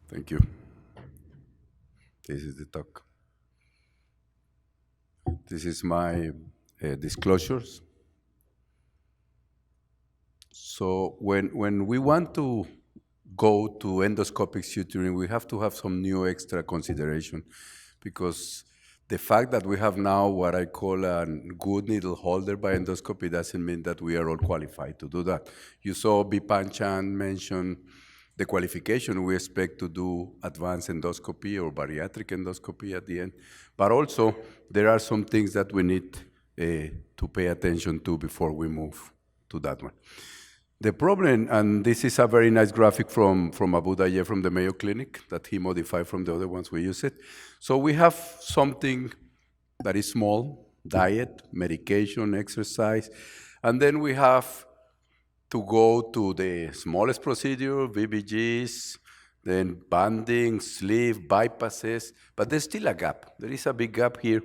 Thank you. This is the talk. This is my disclosures. So when we want to go to endoscopic suturing, we have to have some new extra consideration because the fact that we have now what I call a good needle holder by endoscopy doesn't mean that we are all qualified to do that. You saw Bipan Chan mention the qualification. We expect to do advanced endoscopy or bariatric endoscopy at the end. But also, there are some things that we need to pay attention to before we move to that one. The problem, and this is a very nice graphic from Abu Daye from the Mayo Clinic that he modified from the other ones we use it. So we have something that is small, diet, medication, exercise, and then we have to go to the smallest procedure, VBGs, then banding, sleeve, bypasses, but there's still a gap. There is a big gap here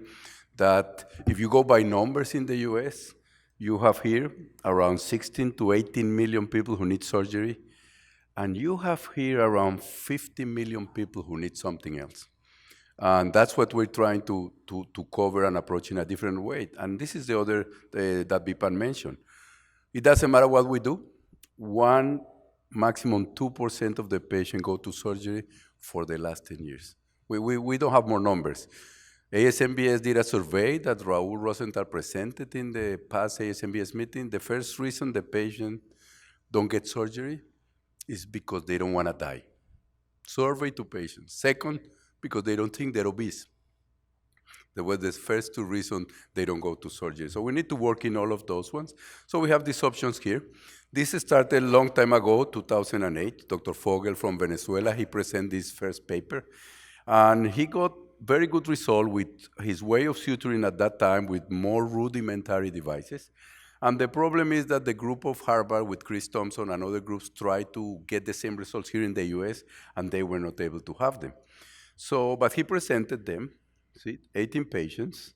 that if you go by numbers in the US, you have here around 16 to 18 million people who need surgery, and you have here around 50 million people who need something else. And that's what we're trying to cover and approach in a different way. And this is the other that Bipan mentioned. It doesn't matter what we do. One, maximum 2% of the patient go to surgery for the last 10 years. We don't have more numbers. ASMBS did a survey that Raul Rosenthal presented in the past ASMBS meeting. The first reason the patient don't get surgery is because they don't want to die. Survey to patients. Second, because they don't think they're obese. That was the first two reasons they don't go to surgery. So we need to work in all of those ones. So we have these options here. This started a long time ago, 2008. Dr. Fogel from Venezuela, he presented this first paper. And he got very good result with his way of suturing at that time with more rudimentary devices. And the problem is that the group of Harvard with Chris Thompson and other groups tried to get the same results here in the US, and they were not able to have them. So, but he presented them, see, 18 patients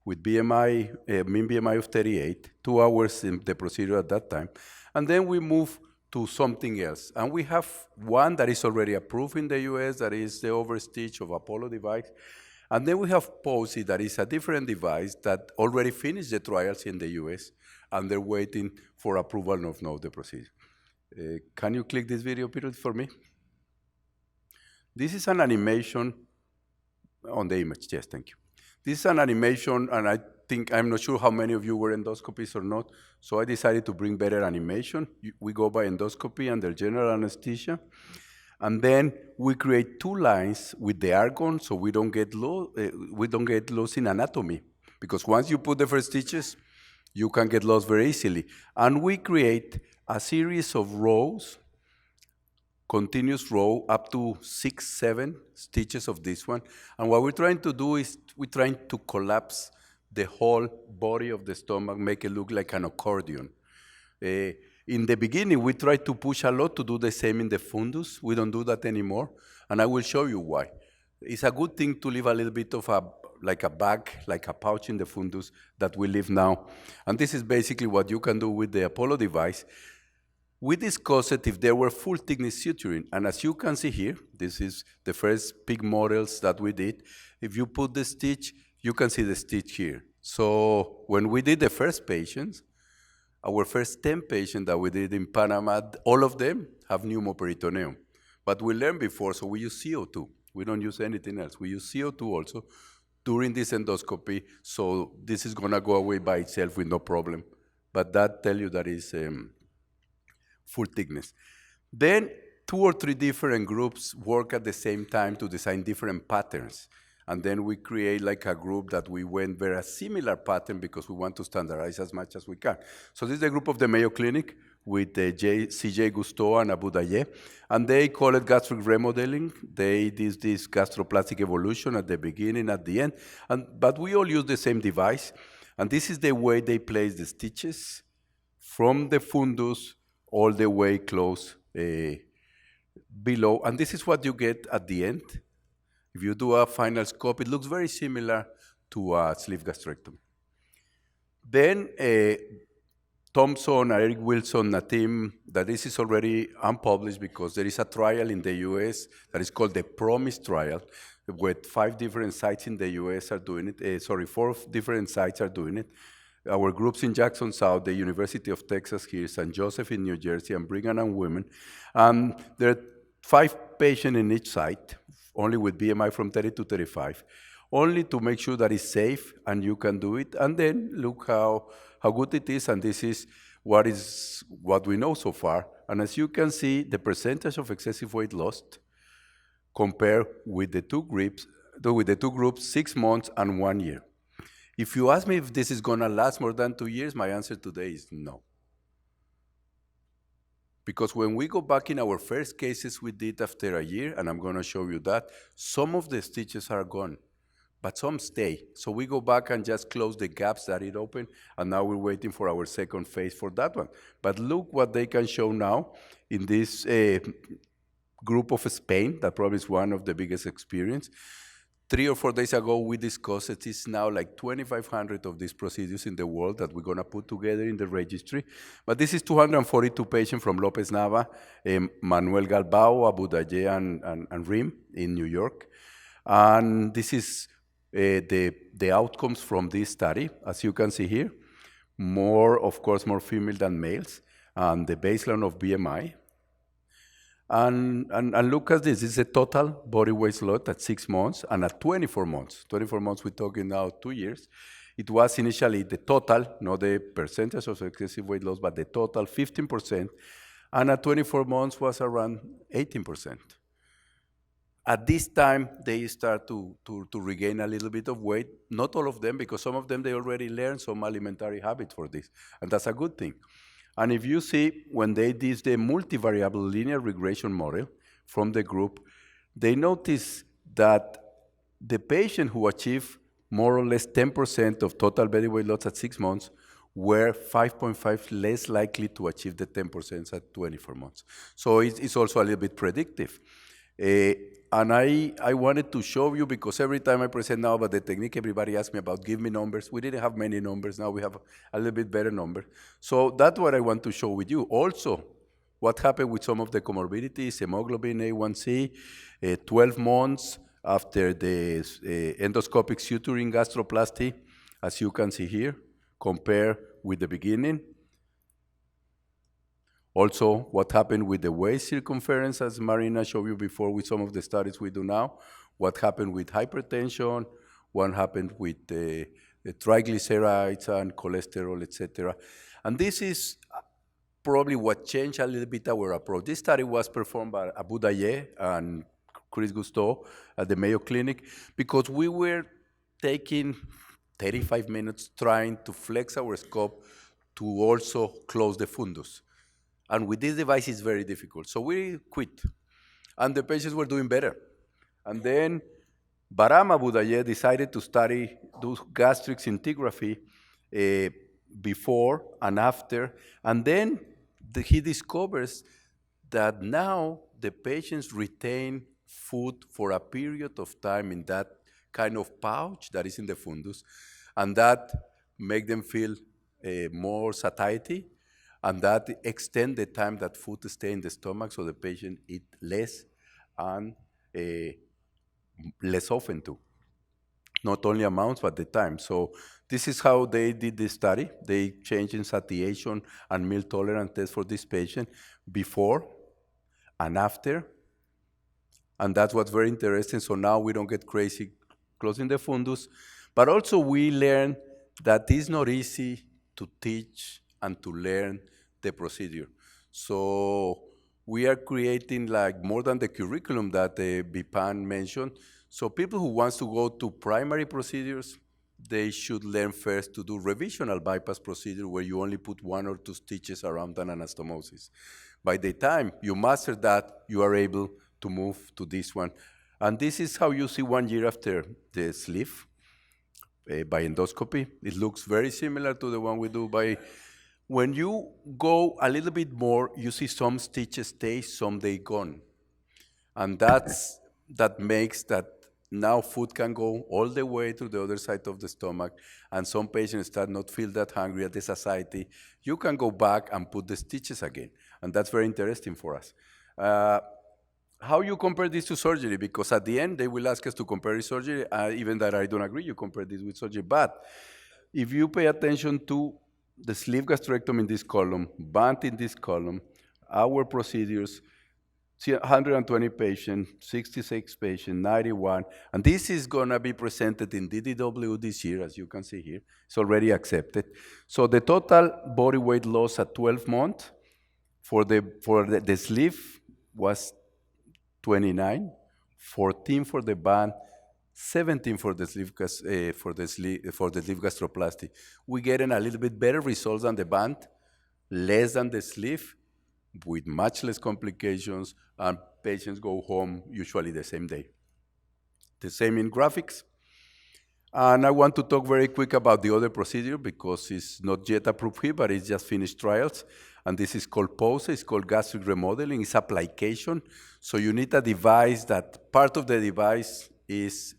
with BMI, mean BMI of 38, 2 hours in the procedure at that time. And then we move to something else. And we have one that is already approved in the US, that is the overstitch of Apollo device. And then we have POSI, that is a different device that already finished the trials in the US, and they're waiting for approval of the procedure. Can you click this video period for me? This is an animation on the image. Yes, thank you. This is an animation, and I'm not sure how many of you were endoscopists or not, so I decided to bring better animation. We go by endoscopy under general anesthesia, and then we create two lines with the argon so we don't get lost in anatomy, because once you put the first stitches, you can get lost very easily. And we create a series of rows, continuous row up to 6, 7 stitches of this one. And what we're trying to do is we're trying to collapse the whole body of the stomach, make it look like an accordion. In the beginning, we tried to push a lot to do the same in the fundus. We don't do that anymore, and I will show you why. It's a good thing to leave a little bit of like a bag, like a pouch in the fundus that we leave now. And this is basically what you can do with the Apollo device. We discussed it if there were full thickness suturing, and as you can see here, this is the first big models that we did. If you put the stitch, you can see the stitch here. So when we did the first patients, our first 10 patients that we did in Panama, all of them have pneumoperitoneum. But we learned before, so we use CO2. We don't use anything else. We use CO2 also during this endoscopy, so this is gonna go away by itself with no problem. But that tell you that is full thickness. Then 2 or 3 different groups work at the same time to design different patterns. And then we create like a group that we went very similar pattern because we want to standardize as much as we can. So this is the group of the Mayo Clinic with CJ Gusteau and Abu Daye, and they call it gastric remodeling. They did this gastroplastic evolution at the beginning, at the end, but we all use the same device. And this is the way they place the stitches from the fundus all the way close below. And this is what you get at the end. If you do a final scope, it looks very similar to a sleeve gastrectomy. Then Thompson, Eric Wilson, Natan, that this is already unpublished because there is a trial in the US that is called the PROMISE trial, with 5 different sites in the US are doing it. 4 different sites are doing it. Our groups in Jackson South, the University of Texas here, St. Joseph in New Jersey, and Brigham and Women. And there are 5 patients in each site, only with BMI from 30 to 35, only to make sure that it's safe and you can do it. And then look how good it is, and this is what we know so far. And as you can see, the percentage of excessive weight lost compared with the two groups, 6 months and 1 year. If you ask me if this is gonna last more than 2 years, my answer today is no. Because when we go back in our first cases we did after a year, and I'm gonna show you that, some of the stitches are gone, but some stay. So we go back and just close the gaps that it opened, and now we're waiting for our second phase for that one. But look what they can show now in this group of Spain, that probably is one of the biggest experience. 3 or 4 days ago, we discussed it is now like 2,500 of these procedures in the world that we're gonna put together in the registry. But this is 242 patients from Lopez Nava, Manuel Galbao, Abu Dhabi, and RIM in New York. And this is the outcomes from this study. As you can see here, of course, more female than males, and the baseline of BMI. And look at this. This is a total body weight loss at 6 months and at 24 months. 24 months, we're talking now 2 years. It was initially the total, not the percentage of excessive weight loss, but the total 15%. And at 24 months was around 18%. At this time, they start to regain a little bit of weight. Not all of them, because some of them, they already learned some alimentary habits for this. And that's a good thing. And if you see, when they did the multivariable linear regression model from the group, they noticed that the patient who achieved more or less 10% of total body weight loss at 6 months were 5.5 less likely to achieve the 10% at 24 months. So it's also a little bit predictive. And I wanted to show you, because every time I present now about the technique, everybody asks me about, give me numbers. We didn't have many numbers. Now we have a little bit better number. So that's what I want to show with you. Also, what happened with some of the comorbidities, hemoglobin A1C, 12 months after the endoscopic suturing gastroplasty, as you can see here, compare with the beginning. Also, what happened with the waist circumference, as Marina showed you before with some of the studies we do now, what happened with hypertension, what happened with the triglycerides and cholesterol, etc. And this is probably what changed a little bit our approach. This study was performed by Abu Dhabi and Chris Gusteau at the Mayo Clinic, because we were taking 35 minutes trying to flex our scope to also close the fundus. And with this device, it's very difficult. So we quit. And the patients were doing better. And then Baram Abu Dhabi decided to do gastric scintigraphy before and after. And then he discovers that now the patients retain food for a period of time in that kind of pouch that is in the fundus. And that make them feel more satiety. And that extend the time that food stay in the stomach, so the patient eat less and less often too. Not only amounts, but the time. So this is how they did this study. They changed in satiation and meal tolerance test for this patient before and after. And that's what's very interesting. So now we don't get crazy closing the fundus. But also we learn that it's not easy to teach and to learn the procedure. So we are creating like more than the curriculum that Bipan mentioned. So people who wants to go to primary procedures, they should learn first to do revisional bypass procedure, where you only put 1 or 2 stitches around an anastomosis. By the time you master that, you are able to move to this one. And this is how you see 1 year after the sleeve by endoscopy. It looks very similar to the one we do by. When you go a little bit more, you see some stitches stay, some they gone. And that makes that Now food can go all the way to the other side of the stomach, and some patients start not feel that hungry at the satiety. You can go back and put the stitches again, and that's very interesting for us. Uh, how you compare this to surgery? Because at the end, they will ask us to compare with surgery, even that I don't agree, you compare this with surgery. But if you pay attention to the sleeve gastrectomy in this column, band in this column, our procedures, 120 patients, 66 patients, 91, and this is going to be presented in DDW this year, as you can see here. It's already accepted. So the total body weight loss at 12 months for the sleeve was 29, 14 for the band, 17 for the sleeve gastroplasty. We're getting a little bit better results than the band, less than the sleeve, with much less complications, and patients go home usually the same day. The same in graphics. And I want to talk very quick about the other procedure because it's not yet approved here, but it's just finished trials. And this is called POSE, it's called gastric remodeling, it's application. So you need a device that part of the device is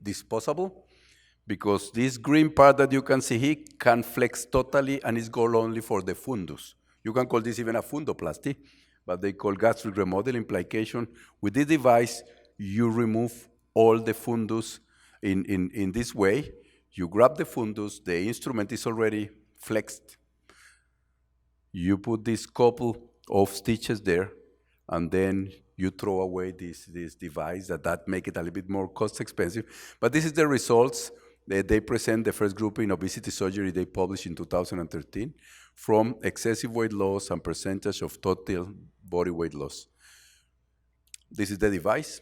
disposable, because this green part that you can see here can flex totally and is goal only for the fundus. You can call this even a fundoplasty, but they call gastric remodeling application. With this device, you remove all the fundus in this way. You grab the fundus, the instrument is already flexed. You put this couple of stitches there, and then you throw away this device that make it a little bit more cost expensive. But this is the results. They present the first group in obesity surgery they published in 2013 from excessive weight loss and percentage of total body weight loss. This is the device.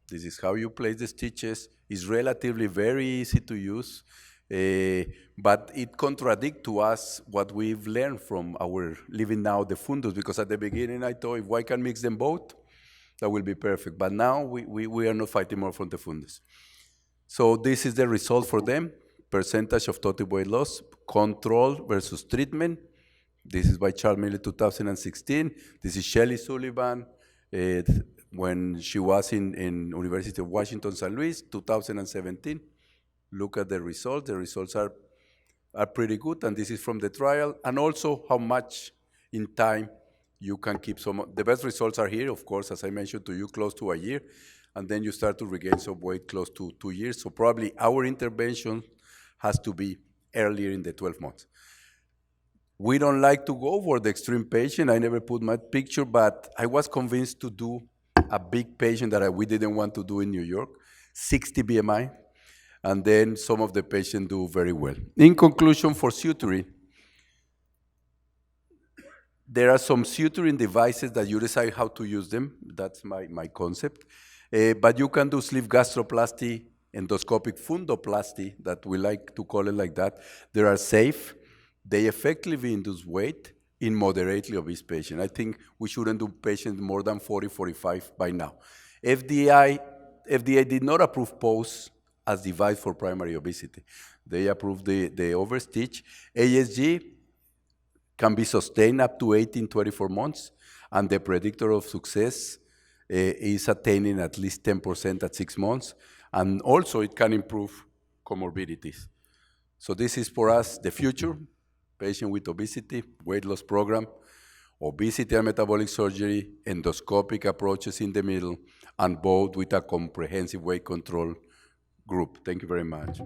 This is how you place the stitches. It's relatively very easy to use, but it contradicts to us what we've learned from our living now the fundus, because at the beginning I thought if I can mix them both, that will be perfect. But now we are not fighting more from the fundus. So this is the result for them, percentage of total weight loss, control versus treatment. This is by Charles Miller, 2016. This is Shelley Sullivan when she was in University of Washington, St. Louis, 2017. Look at the results. The results are pretty good, and this is from the trial, and also how much in time you can keep some. The best results are here, of course, as I mentioned to you, close to a year, and then you start to regain some weight close to 2 years. So probably our intervention has to be earlier in the 12 months. We don't like to go for the extreme patient. I never put my picture, but I was convinced to do a big patient that we didn't want to do in New York, 60 BMI, and then some of the patients do very well. In conclusion, for suturing, there are some suturing devices that you decide how to use them. That's my concept. But you can do sleeve gastroplasty, endoscopic fundoplasty, that we like to call it like that. They are safe. They effectively induce weight in moderately obese patients. I think we shouldn't do patients more than 40, 45 by now. FDA did not approve POSE as device for primary obesity. They approved the overstitch. ASG can be sustained up to 18, 24 months, and the predictor of success is attaining at least 10% at 6 months, and also it can improve comorbidities. So this is for us the future, patient with obesity, weight loss program, obesity and metabolic surgery, endoscopic approaches in the middle, and both with a comprehensive weight control group. Thank you very much.